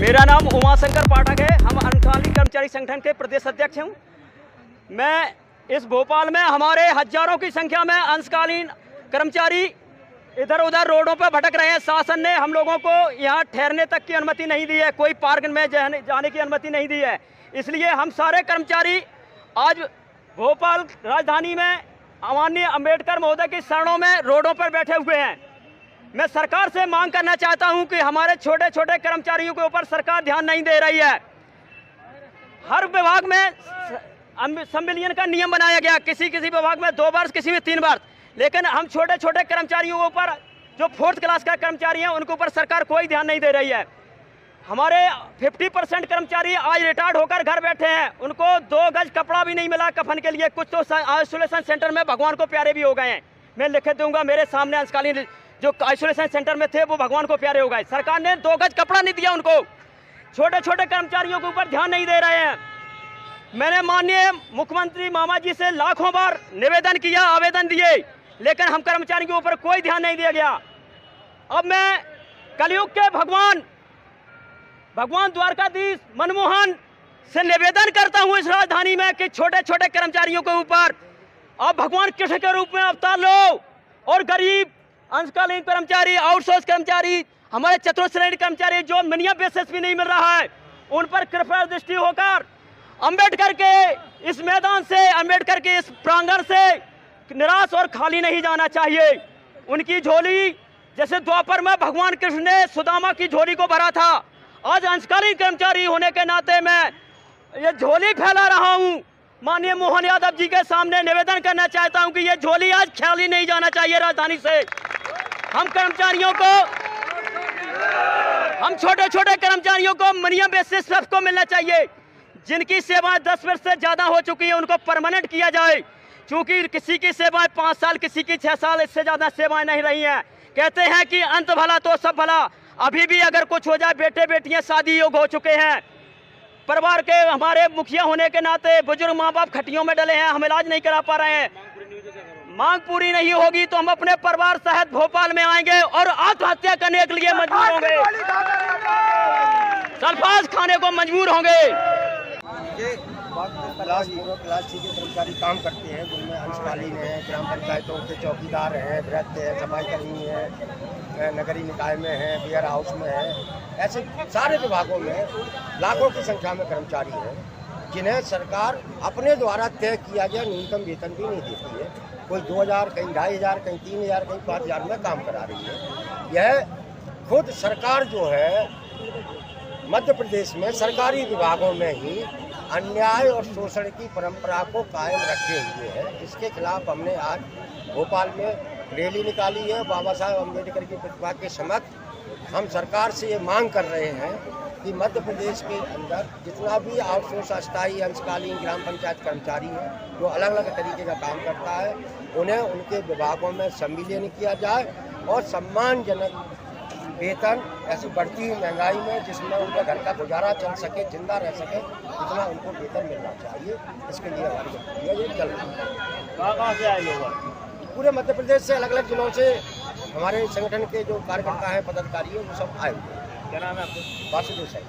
मेरा नाम उमाशंकर पाठक है। हम अंशकालीन कर्मचारी संगठन के प्रदेश अध्यक्ष हूँ। मैं इस भोपाल में हमारे हजारों की संख्या में अंशकालीन कर्मचारी इधर उधर रोडों पर भटक रहे हैं। शासन ने हम लोगों को यहाँ ठहरने तक की अनुमति नहीं दी है, कोई पार्क में जाने की अनुमति नहीं दी है। इसलिए हम सारे कर्मचारी आज भोपाल राजधानी में माननीय अंबेडकर महोदय की शरणों में रोडों पर बैठे हुए हैं। मैं सरकार से मांग करना चाहता हूं कि हमारे छोटे छोटे कर्मचारियों के ऊपर सरकार ध्यान नहीं दे रही है। हर विभाग में संविलियन का नियम बनाया गया, किसी विभाग में 2 वर्ष, किसी में 3 वर्ष, लेकिन हम छोटे छोटे कर्मचारियों के ऊपर, जो 4th क्लास का कर्मचारी हैं, उनके ऊपर सरकार कोई ध्यान नहीं दे रही है। हमारे 50% कर्मचारी आज रिटायर्ड होकर घर बैठे हैं, उनको 2 गज कपड़ा भी नहीं मिला कफन के लिए। कुछ तो आइसोलेशन सेंटर में भगवान को प्यारे भी हो गए हैं। मैं लिख दूंगा, मेरे सामने अंशकालीन जो आइसोलेशन सेंटर में थे वो भगवान को प्यारे हो गए। सरकार ने 2 गज कपड़ा नहीं दिया उनको। छोटे छोटे कर्मचारियों के ऊपर ध्यान नहीं दे रहे हैं। मैंने माननीय मुख्यमंत्री मामा जी से लाखों बार निवेदन किया, आवेदन दिए, लेकिन हम कर्मचारियों के ऊपर कोई ध्यान नहीं दिया गया। अब मैं कलयुग के भगवान द्वारकाधीश मनमोहन से निवेदन करता हूं इस राजधानी में कि छोटे छोटे कर्मचारियों के ऊपर अब भगवान कृष्ण के रूप में अवतार लो और गरीब अंशकालीन कर्मचारी, आउटसोर्स कर्मचारी, हमारे चतुर्थ श्रेणी कर्मचारी जो मिनिमम बेसिस भी नहीं मिल रहा है, उन पर कृपा दृष्टि होकर अंबेडकर के इस मैदान से, अंबेडकर के इस प्रांगण से निराश और खाली नहीं जाना चाहिए। उनकी झोली जैसे द्वापर में भगवान कृष्ण ने सुदामा की झोली को भरा था, आज अंशकालीन कर्मचारी होने के नाते मैं ये झोली फैला रहा हूं। माननीय मोहन यादव जी के सामने निवेदन करना चाहता हूं कि ये झोली आज खाली नहीं जाना चाहिए राजधानी से। हम कर्मचारियों को, हम छोटे छोटे कर्मचारियों को मिनिमम बेसिस सबको मिलना चाहिए। जिनकी सेवाएं 10 वर्ष से ज्यादा हो चुकी है उनको परमानेंट किया जाए, क्योंकि किसी की सेवाएं 5 साल, किसी की 6 साल, इससे ज्यादा सेवाएं नहीं रही हैं। कहते हैं कि अंत भला तो सब भला। अभी भी अगर कुछ हो जाए, बेटे बेटियां शादी योग हो चुके हैं, परिवार के हमारे मुखिया होने के नाते बुजुर्ग माँ बाप खटियों में डले हैं, हम इलाज नहीं करा पा रहे हैं, मांग पूरी नहीं होगी तो हम अपने परिवार सहित भोपाल में आएंगे और आत्महत्या करने के लिए मजबूर होंगे, सल्फास खाने को मजबूर होंगे। क्लास 4 क्लास 6 के कर्मचारी काम करते हैं, जिनमें अंशकालीन हैं, ग्राम पंचायतों के चौकीदार हैं, वृद्ध हैं, सफाई कर्मी हैं, नगरीय निकाय में हैं, वेयर हाउस में हैं। ऐसे सारे विभागों में लाखों की संख्या में कर्मचारी हैं, जिन्हें सरकार अपने द्वारा तय किया गया न्यूनतम वेतन भी नहीं देती है। कोई 2000, कहीं 2500, कहीं 3000, कहीं 5000 में काम करा रही है। यह खुद सरकार जो है मध्य प्रदेश में सरकारी विभागों में ही अन्याय और शोषण की परंपरा को कायम रखे हुए है। इसके खिलाफ हमने आज भोपाल में रैली निकाली है। बाबा साहब अम्बेडकर की प्रतिमा के समक्ष हम सरकार से ये मांग कर रहे हैं कि मध्य प्रदेश के अंदर जितना भी आउटसोर्स, अस्थायी, अंशकालीन ग्राम पंचायत कर्मचारी हैं जो अलग अलग तरीके का काम करता है, उन्हें उनके विभागों में संविलियन किया जाए और सम्मानजनक वेतन, ऐसी बढ़ती हुई महंगाई में जिसमें उनके घर का गुजारा चल सके, जिंदा रह सके, इतना उनको वेतन मिलना चाहिए। इसके लिए हमारी प्रक्रिया ये चल रही है। कहाँ से आए लोग? पूरे मध्य प्रदेश से, अलग अलग जिलों से हमारे संगठन के जो कार्यकर्ता हैं, पदाधिकारी हैं, वो सब आए हुए हैं। क्या नाम है आपको? वासुदेव साहब,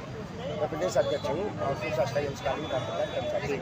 मैं प्रदेश अध्यक्ष हूँ और अंशकालीन कर्मचारी।